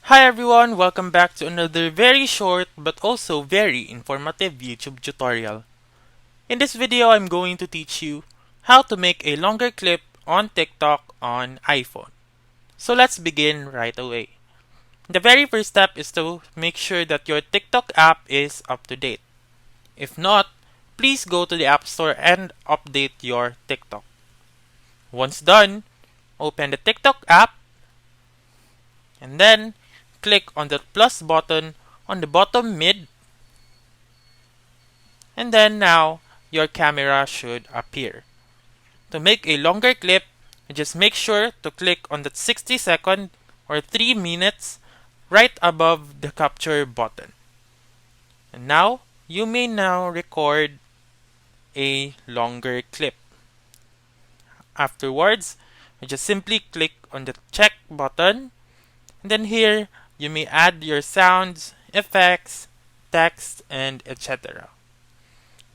Hi everyone, welcome back to another very short but also very informative YouTube tutorial. In this video, I'm going to teach you how to make a longer clip on TikTok on iPhone. So let's begin right away. The very first step is to make sure that your TikTok app is up to date. If not, please go to the App Store and update your TikTok. Once done, open the TikTok app and then click on the plus button on the bottom mid, and then now your camera should appear. To make a longer clip, just make sure to click on that 60-second or 3 minutes right above the capture button. And now you may now record a longer clip. Afterwards, you just simply click on the check button, and then here you may add your sounds, effects, text, and etc.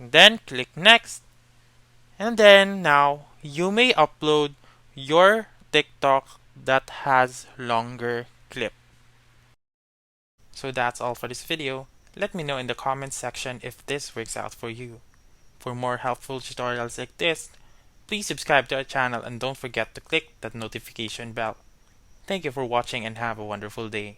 Then click next, and then now you may upload your TikTok that has longer clip. So that's all for this video. Let me know in the comments section if this works out for you. For more helpful tutorials like this, please subscribe to our channel and don't forget to click that notification bell. Thank you for watching and have a wonderful day.